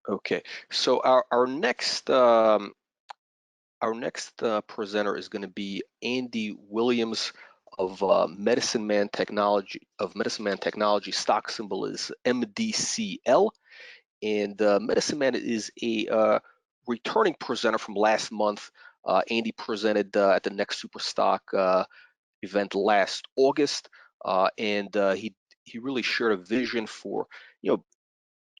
Okay, so our next presenter is going to be Andy Williams of Medicine Man Technology. Stock symbol is MDCL, and Medicine Man is a returning presenter from last month. Andy presented at the Next Superstock event last August, and he really shared a vision for you know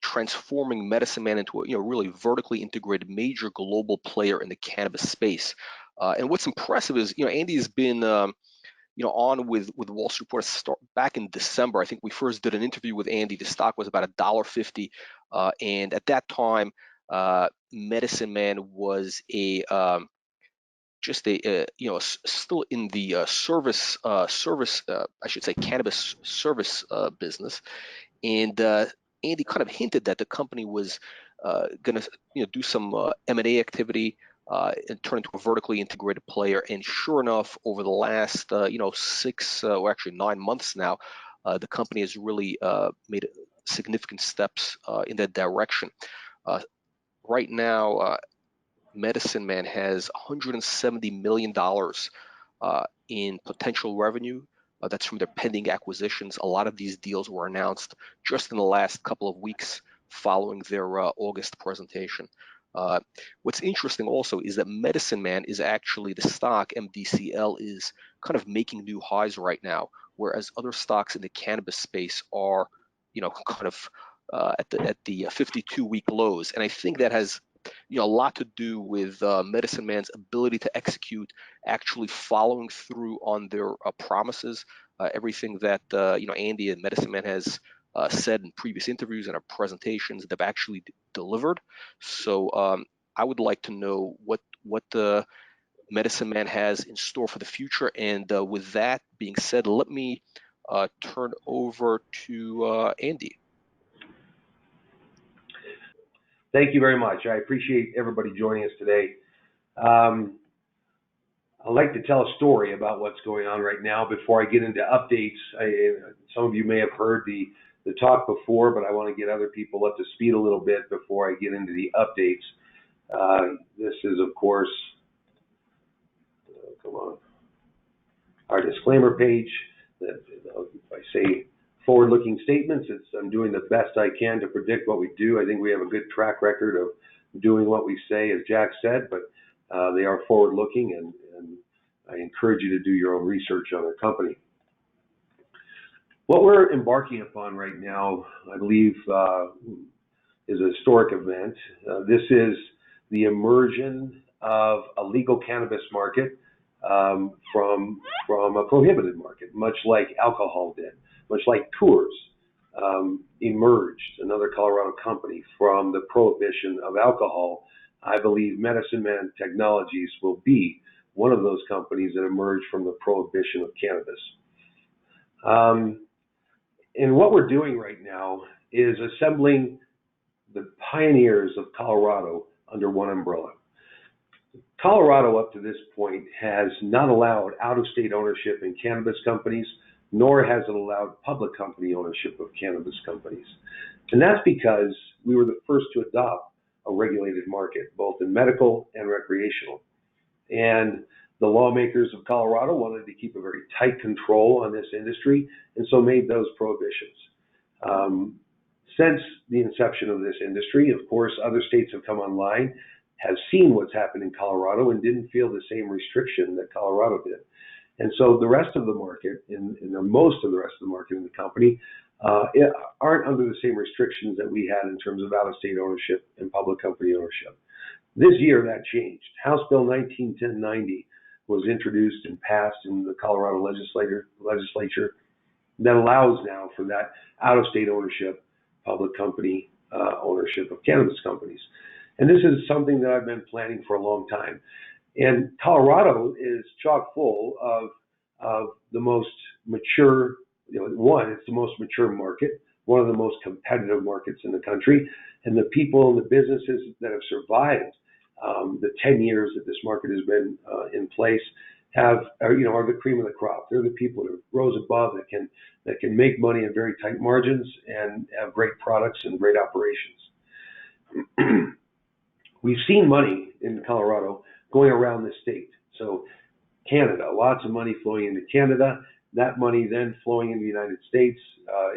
transforming Medicine Man into a really vertically integrated major global player in the cannabis space. And what's impressive is Andy has been on with Wall Street Report back in December. I think we first did an interview with Andy. The stock was about $1.50, and at that time, Medicine Man was a just a still in the service I should say cannabis service business, and Andy kind of hinted that the company was going to do some M&A activity and turn into a vertically integrated player. And sure enough, over the last 6 or actually 9 months now, the company has really made significant steps in that direction. Right now, Medicine Man has $170 million in potential revenue. That's from their pending acquisitions. A lot of these deals were announced just in the last couple of weeks following their August presentation. What's interesting also is that Medicine Man is actually the stock, MDCL, is kind of making new highs right now, whereas other stocks in the cannabis space are, kind of at the 52-week lows. And I think that has a lot to do with Medicine Man's ability to execute, actually following through on their promises. Everything that Andy and Medicine Man has said in previous interviews and our presentations, they've actually delivered. So I would like to know what the Medicine Man has in store for the future. And with that being said, let me turn over to Andy. Thank you very much. I appreciate everybody joining us today. I'd like to tell a story about what's going on right now before I get into updates. Some of you may have heard the talk before, but I want to get other people up to speed a little bit before I get into the updates. This is, of course, come on, our disclaimer page. If I say forward-looking statements, I'm doing the best I can to predict what we do. I think we have a good track record of doing what we say, as Jack said, but they are forward-looking, and I encourage you to do your own research on the company. What we're embarking upon right now, I believe, is a historic event. This is the immersion of a legal cannabis market from a prohibited market, much like alcohol did, much like Coors emerged, another Colorado company, from the prohibition of alcohol. I believe Medicine Man Technologies will be one of those companies that emerged from the prohibition of cannabis. And what we're doing right now is assembling the pioneers of Colorado under one umbrella. Colorado, up to this point, has not allowed out-of-state ownership in cannabis companies, nor has it allowed public company ownership of cannabis companies. And that's because we were the first to adopt a regulated market, both in medical and recreational. And the lawmakers of Colorado wanted to keep a very tight control on this industry, and so made those prohibitions. Since the inception of this industry, of course, other states have come online, have seen what's happened in Colorado, and didn't feel the same restriction that Colorado did. And so the rest of the market, most of the rest of the market in the company, aren't under the same restrictions that we had in terms of out-of-state ownership and public company ownership. This year, that changed. House Bill 191090 was introduced and passed in the Colorado legislature that allows now for that out-of-state ownership, public company ownership of cannabis companies. And this is something that I've been planning for a long time. And Colorado is chock full of the most mature, it's the most mature market, one of the most competitive markets in the country. And the people and the businesses that have survived the 10 years that this market has been in place are the cream of the crop. They're the people that rose above, that can make money in very tight margins and have great products and great operations. we've seen money in Colorado going around the state. So Canada, lots of money flowing into Canada, that money then flowing into the United States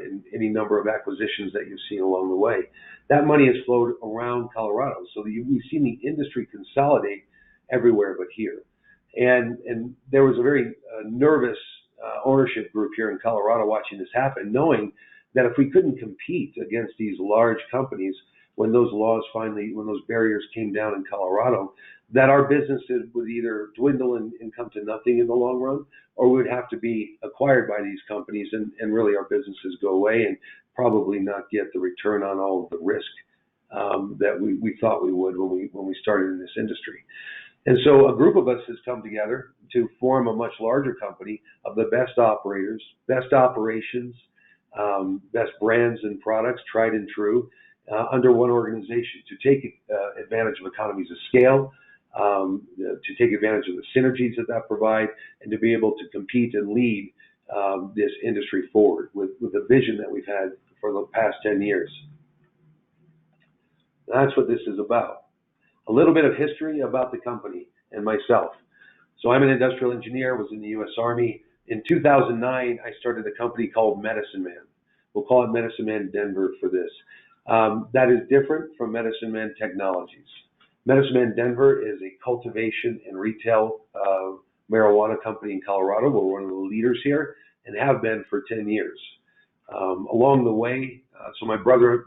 in any number of acquisitions that you've seen along the way. That money has flowed around Colorado. So we've seen the industry consolidate everywhere but here. And there was a very nervous ownership group here in Colorado watching this happen, knowing that if we couldn't compete against these large companies when those barriers came down in Colorado, that our businesses would either dwindle and come to nothing in the long run, or we would have to be acquired by these companies and really our businesses go away and probably not get the return on all of the risk that we thought we would when we started in this industry. And so a group of us has come together to form a much larger company of the best operators, best operations, best brands and products, tried and true, under one organization to take advantage of economies of scale, to take advantage of the synergies that provide, and to be able to compete and lead this industry forward with the vision that we've had for the past 10 years. That's what this is about. A little bit of history about the company and myself. So I'm an industrial engineer, was in the U.S. Army. In 2009, I started a company called Medicine Man. We'll call it Medicine Man Denver for this. That is different from Medicine Man Technologies. Medicine Man Denver is a cultivation and retail marijuana company in Colorado. We're one of the leaders here and have been for 10 years. Along the way, so my brother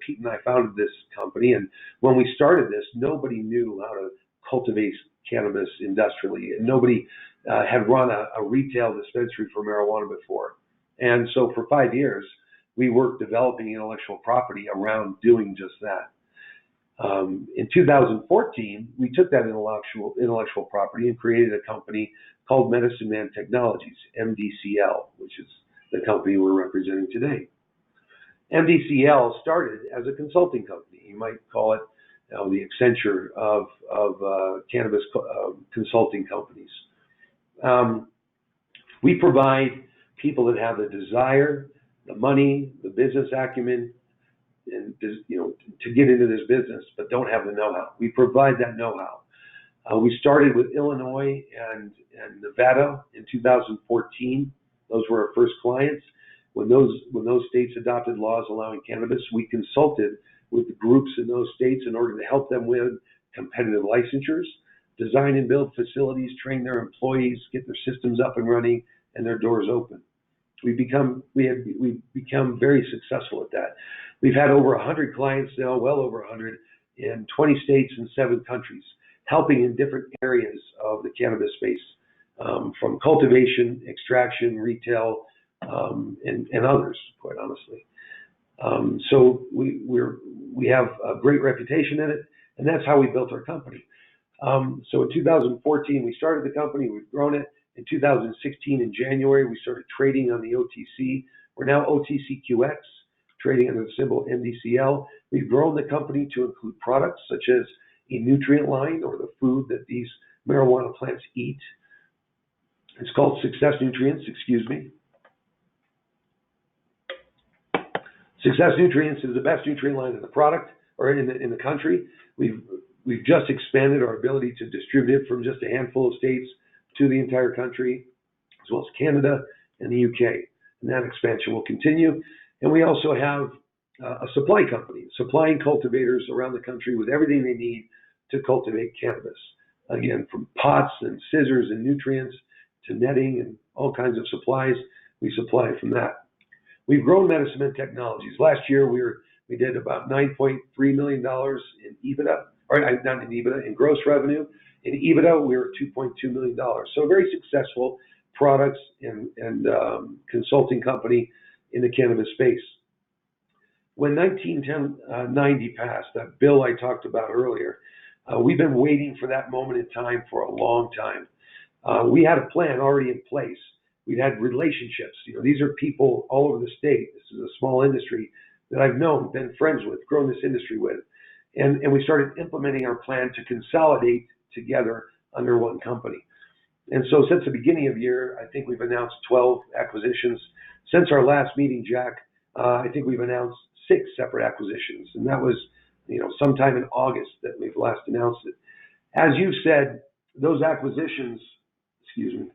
Pete and I founded this company, and when we started this, nobody knew how to cultivate cannabis industrially, and nobody had run a retail dispensary for marijuana before. And so for 5 years, we worked developing intellectual property around doing just that. In 2014, we took that intellectual property and created a company called Medicine Man Technologies, MDCL, which is the company we're representing today. MDCL started as a consulting company. You might call it the Accenture of cannabis consulting companies. We provide people that have the desire, the money, the business acumen, and to get into this business, but don't have the know-how. We provide that know-how. We started with Illinois and Nevada in 2014. Those were our first clients. When those states adopted laws allowing cannabis, we consulted with the groups in those states in order to help them win competitive licensures, design and build facilities, train their employees, get their systems up and running, and their doors open. We've become very successful at that. We've had over 100 clients now, well over 100, in 20 states and 7 countries, helping in different areas of the cannabis space, from cultivation, extraction, retail, and others, quite honestly. So we have a great reputation in it, and that's how we built our company. So in 2014, we started the company. We've grown it. In 2016, in January, we started trading on the OTC. We're now OTCQX, trading under the symbol MDCL. We've grown the company to include products such as a nutrient line, or the food that these marijuana plants eat. It's called Success Nutrients, excuse me. Success Nutrients is the best nutrient line in the product, or in the country. We've just expanded our ability to distribute it from just a handful of states to the entire country, as well as Canada and the UK. And that expansion will continue. And we also have a supply company, supplying cultivators around the country with everything they need to cultivate cannabis. Again, from pots and scissors and nutrients to netting and all kinds of supplies, we supply from that. We've grown Medicine Man Technologies. Last year, we did about $9.3 million in EBITDA, or not in EBITDA, in gross revenue. In EBITDA, we were $2.2 million. So a very successful products and consulting company in the cannabis space. When 1990 passed, that bill I talked about earlier, we've been waiting for that moment in time for a long time. We had a plan already in place. We'd had relationships. These are people all over the state. This is a small industry that I've known, been friends with, grown this industry with. And we started implementing our plan to consolidate together under one company. And so since the beginning of the year, I think we've announced 12 acquisitions. Since our last meeting, Jack, I think we've announced 6 separate acquisitions. And that was sometime in August that we've last announced it. As you've said, those acquisitions, excuse me,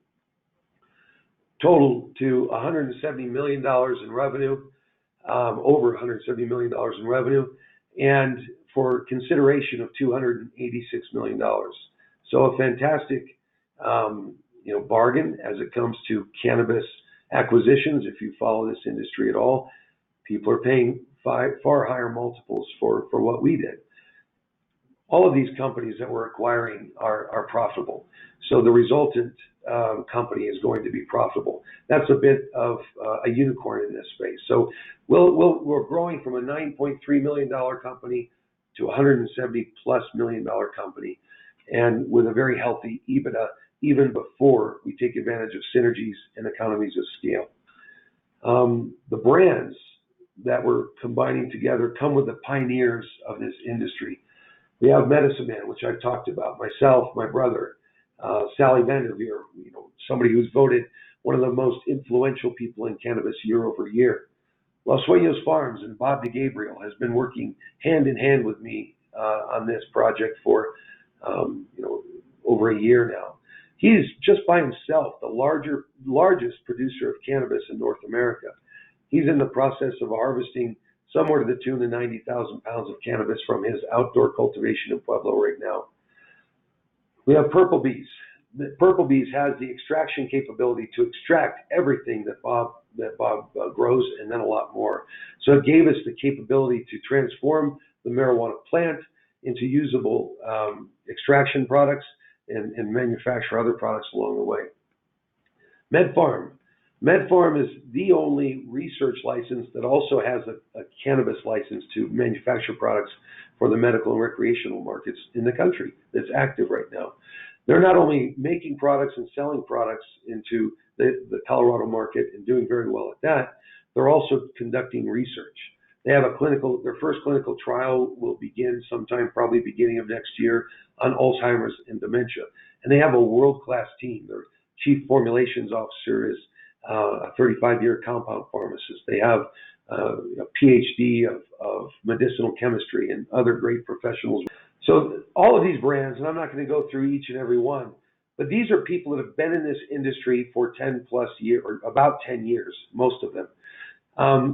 total to $170 million in revenue, over $170 million in revenue, and for consideration of $286 million. So a fantastic, bargain as it comes to cannabis acquisitions. If you follow this industry at all, people are paying far higher multiples for what we did. All of these companies that we're acquiring are profitable. So the resultant company is going to be profitable. That's a bit of a unicorn in this space. So we're growing from a $9.3 million company to a $170+ million company, and with a very healthy EBITDA, even before we take advantage of synergies and economies of scale. The brands that we're combining together come with the pioneers of this industry. We have Medicine Man, which I've talked about, myself, my brother, Sally Vanderveer, somebody who's voted one of the most influential people in cannabis year over year. Los Sueños Farms and Bob DeGabriel has been working hand in hand with me on this project for over a year now. He's just by himself the largest producer of cannabis in North America. He's in the process of harvesting somewhere to the tune of 90,000 pounds of cannabis from his outdoor cultivation in Pueblo right now. We have Purple Bees. Purple Bees has the extraction capability to extract everything that Bob grows, and then a lot more. So it gave us the capability to transform the marijuana plant into usable extraction products and manufacture other products along the way. MedFarm. MedFarm is the only research license that also has a cannabis license to manufacture products for the medical and recreational markets in the country that's active right now. They're not only making products and selling products into the Colorado market and doing very well at that, they're also conducting research. They have their first clinical trial will begin sometime, probably beginning of next year, on Alzheimer's and dementia. And they have a world-class team. Their chief formulations officer is a 35-year compound pharmacist. They have a PhD of medicinal chemistry and other great professionals. So all of these brands, and I'm not going to go through each and every one, but these are people that have been in this industry for 10+ years, or about 10 years, most of them.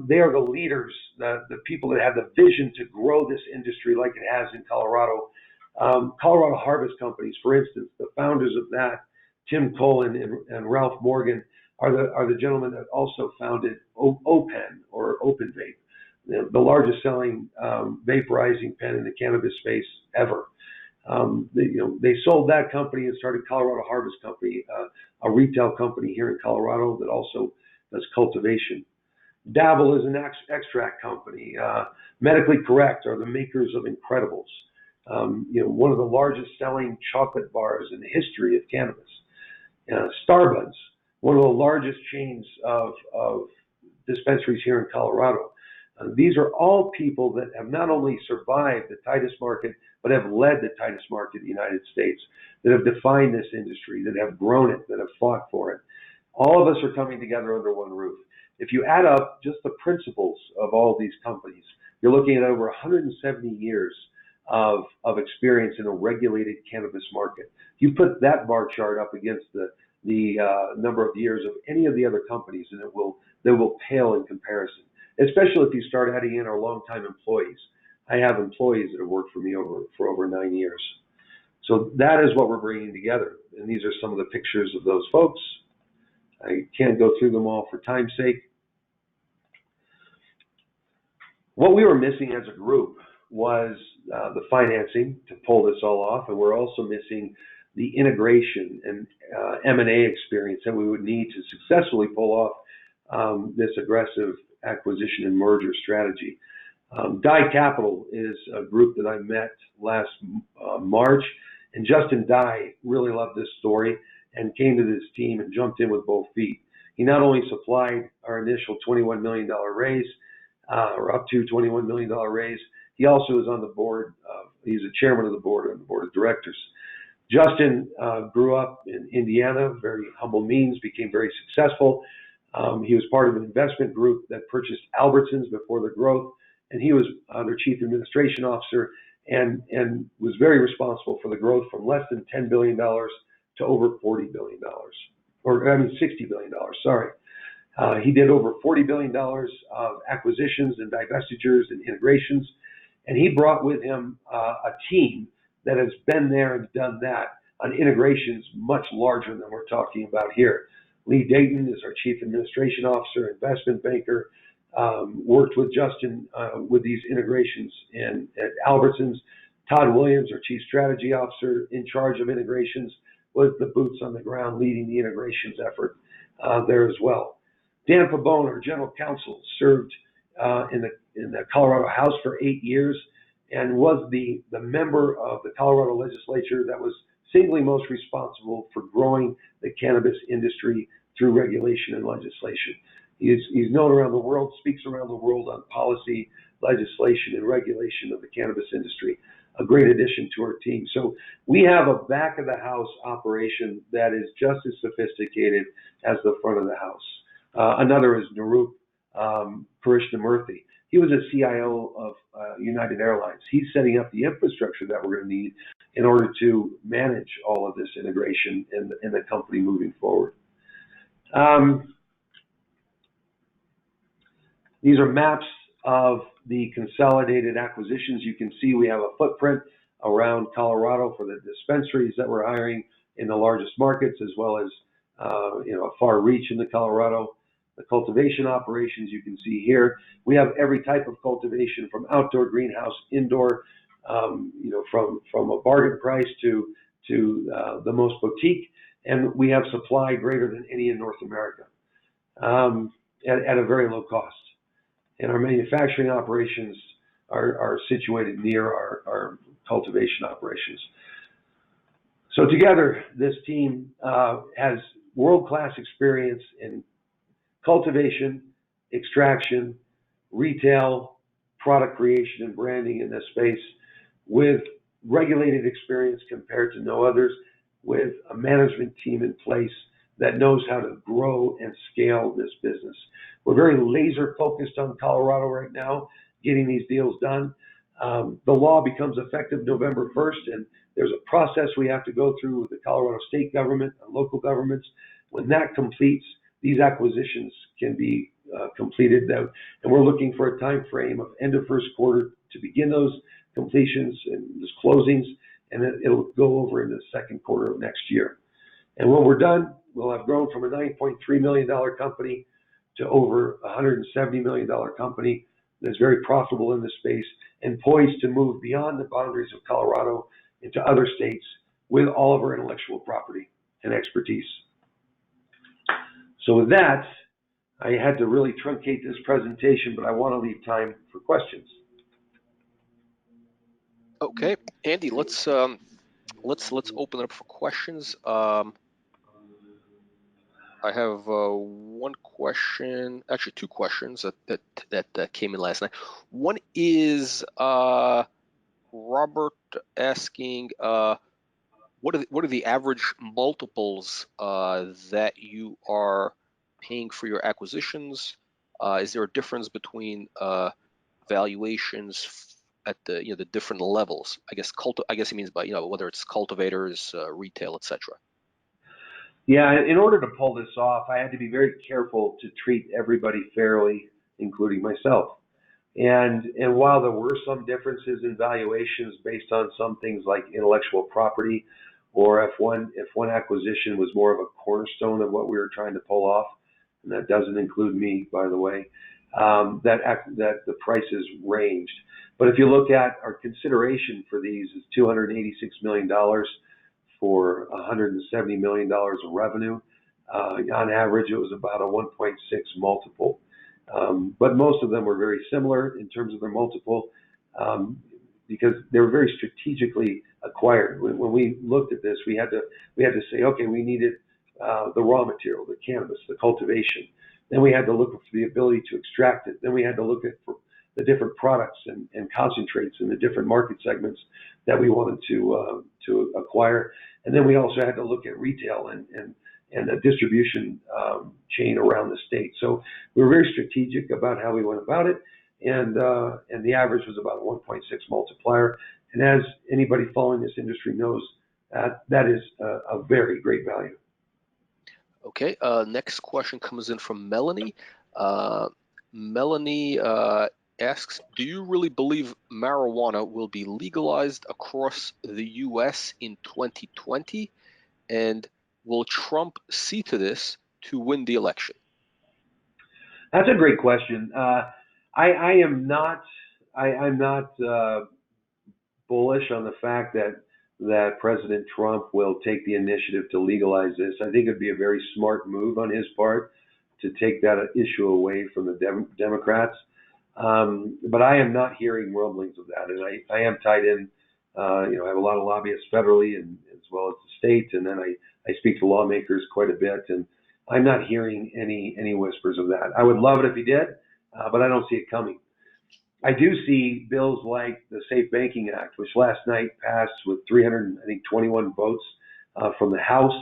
They are the leaders, the people that have the vision to grow this industry like it has in Colorado. Colorado Harvest Companies, for instance, the founders of that, Tim Cullen and Ralph Morgan, are the gentlemen that also founded OPEN, or Open Vape, the largest selling vaporizing pen in the cannabis space ever. They sold that company and started Colorado Harvest Company, a retail company here in Colorado that also does cultivation. Dabble is an extract company. Medically Correct are the makers of Incredibles, one of the largest selling chocolate bars in the history of cannabis. Starbuds, one of the largest chains of dispensaries here in Colorado. These are all people that have not only survived the tightest market, but have led the tightest market in the United States, that have defined this industry, that have grown it, that have fought for it. All of us are coming together under one roof. If you add up just the principles of all these companies, you're looking at over 170 years of experience in a regulated cannabis market. You put that bar chart up against the number of years of any of the other companies, and they will pale in comparison, especially if you start adding in our longtime employees. I have employees that have worked for me for over 9 years. So that is what we're bringing together. And these are some of the pictures of those folks. I can't go through them all for time's sake. What we were missing as a group was the financing to pull this all off, and we're also missing the integration and M&A experience that we would need to successfully pull off this aggressive acquisition and merger strategy. Dye Capital is a group that I met last March, and Justin Dye really loved this story and came to this team and jumped in with both feet. He not only supplied our initial $21 million raise, or up to $21 million raise, he also is on the board. He's a chairman of the board and the board of directors. Justin grew up in Indiana, very humble means, became very successful. He was part of an investment group that purchased Albertsons before their growth, and he was their chief administration officer, and was very responsible for the growth from less than $10 billion to over $40 billion, $60 billion. Sorry. He did over $40 billion of acquisitions and divestitures and integrations, and he brought with him a team that has been there and done that on integrations much larger than we're talking about here. Lee Dayton is our chief administration officer, investment banker, worked with Justin with these integrations at Albertsons. Todd Williams, our chief strategy officer, in charge of integrations, was the boots on the ground leading the integrations effort there as well. Dan Pabon, our general counsel, served in the Colorado House for 8 years and was the member of the Colorado legislature that was singly most responsible for growing the cannabis industry through regulation and legislation. He's known around the world, speaks around the world on policy, legislation, and regulation of the cannabis industry. A great addition to our team. So we have a back of the house operation that is just as sophisticated as the front of the house. Another is Nirup Krishnamurthy. He was a CIO of United Airlines. He's setting up the infrastructure that we're going to need in order to manage all of this integration in the company moving forward. These are maps of the consolidated acquisitions. You can see we have a footprint around Colorado for the dispensaries that we're hiring in the largest markets, as well as a far reach into Colorado. The cultivation operations you can see here. We have every type of cultivation, from outdoor greenhouse, indoor, from a bargain price to the most boutique, and we have supply greater than any in North America at a very low cost. And our manufacturing operations are situated near our cultivation operations. So together, this team has world-class experience in cultivation, extraction, retail, product creation, and branding in this space, with regulated experience compared to no others, with a management team in place that knows how to grow and scale this business. We're very laser focused on Colorado right now, getting these deals done. The law becomes effective November 1st, and there's a process we have to go through with the Colorado state government and local governments. When that completes, these acquisitions can be completed, and we're looking for a time frame of end of first quarter to begin those completions and those closings, and then it'll go over into the second quarter of next year. And when we're done, we'll have grown from a $9.3 million company to over a $170 million company that's very profitable in this space and poised to move beyond the boundaries of Colorado into other states with all of our intellectual property and expertise. So with that, I had to really truncate this presentation, but I want to leave time for questions. Okay, Andy, let's open it up for questions. I have one question, actually two questions that came in last night. One is Robert asking, what are the average multiples that you are paying for your acquisitions? Is there a difference between valuations at the different levels? I guess he means by whether it's cultivators, retail, etc. Yeah, in order to pull this off, I had to be very careful to treat everybody fairly, including myself. And while there were some differences in valuations based on some things like intellectual property, or if one acquisition was more of a cornerstone of what we were trying to pull off, and that doesn't include me, by the way, that the prices ranged. But if you look at our consideration for these is $286 million for $170 million of revenue. On average, it was about a 1.6 multiple. But most of them were very similar in terms of their multiple because they were very strategically acquired. When we looked at this, we had to say, okay, we needed the raw material, the cannabis, the cultivation. Then we had to look for the ability to extract it. Then we had to look at the different products and concentrates in the different market segments that we wanted to acquire. And then we also had to look at retail and the distribution chain around the state. So we were very strategic about how we went about it. and the average was about a 1.6 multiplier. And as anybody following this industry knows, that is a very great value. Okay, next question comes in from Melanie. Melanie asks, do you really believe marijuana will be legalized across the U.S. in 2020? And will Trump see to this to win the election? That's a great question. I'm not bullish on the fact that President Trump will take the initiative to legalize this. I think it'd be a very smart move on his part to take that issue away from the Democrats. But I am not hearing rumblings of that, and I am tied in. I have a lot of lobbyists federally and as well as the state, and then I speak to lawmakers quite a bit, and I'm not hearing any whispers of that. I would love it if he did, but I don't see it coming. I do see bills like the Safe Banking Act, which last night passed with 321 votes from the House.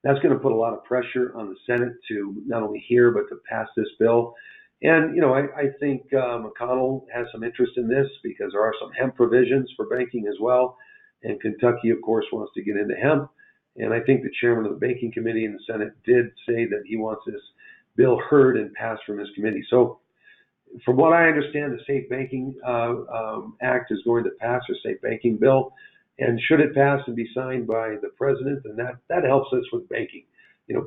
That's going to put a lot of pressure on the Senate to not only hear but to pass this bill. And I think McConnell has some interest in this because there are some hemp provisions for banking as well. And Kentucky, of course, wants to get into hemp. And I think the chairman of the Banking Committee in the Senate did say that he wants this bill heard and passed from his committee. So from what I understand, the Safe Banking Act is going to pass, or Safe Banking Bill, and should it pass and be signed by the president, then that helps us with banking.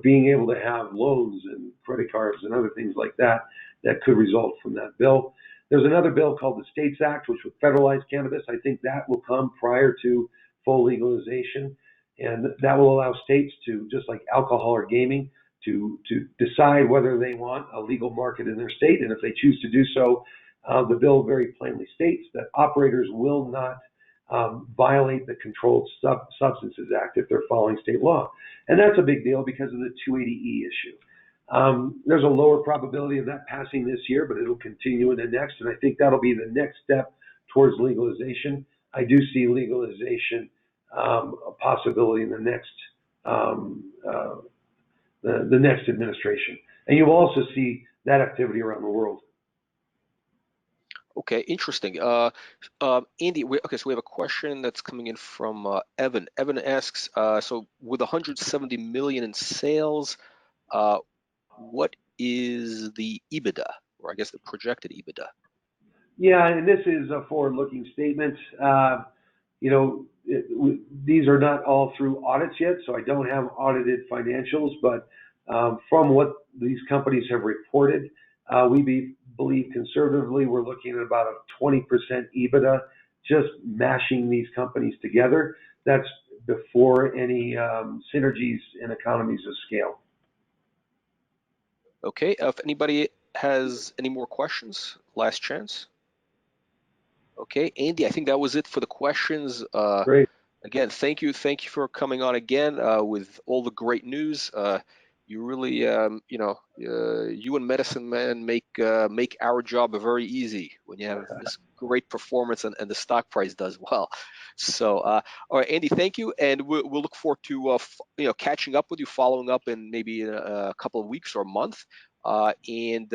Being able to have loans and credit cards and other things like that could result from that bill. There's another bill called the States Act, which would federalize cannabis. I think that will come prior to full legalization, and that will allow states to, just like alcohol or gaming, to decide whether they want a legal market in their state. And if they choose to do so, the bill very plainly states that operators will not violate the Controlled Substances Act if they're following state law. And that's a big deal because of the 280E issue. There's a lower probability of that passing this year, but it'll continue in the next. And I think that'll be the next step towards legalization. I do see legalization a possibility in the next the next administration. And you'll also see that activity around the world. Okay, interesting. Andy, okay, so we have a question that's coming in from Evan. Evan asks, so with 170 million in sales, what is the EBITDA, or I guess the projected EBITDA? Yeah, and this is a forward-looking statement. These are not all through audits yet, so I don't have audited financials, but from what these companies have reported, we believe conservatively we're looking at about a 20% EBITDA, just mashing these companies together. That's before any synergies and economies of scale. Okay, if anybody has any more questions, last chance. Okay, Andy, I think that was it for the questions. Great. Again, thank you for coming on again with all the great news. You really, you and Medicine Man make our job very easy when you have this great performance and the stock price does well. So, all right, Andy, thank you, and we'll look forward to catching up with you, following up in maybe a couple of weeks or a month, and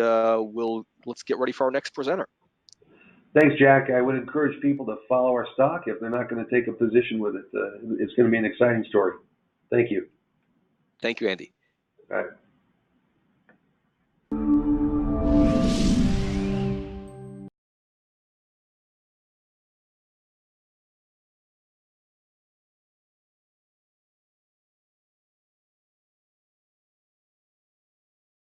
let's get ready for our next presenter. Thanks, Jack. I would encourage people to follow our stock if they're not going to take a position with it. It's going to be an exciting story. Thank you. Thank you, Andy. All right.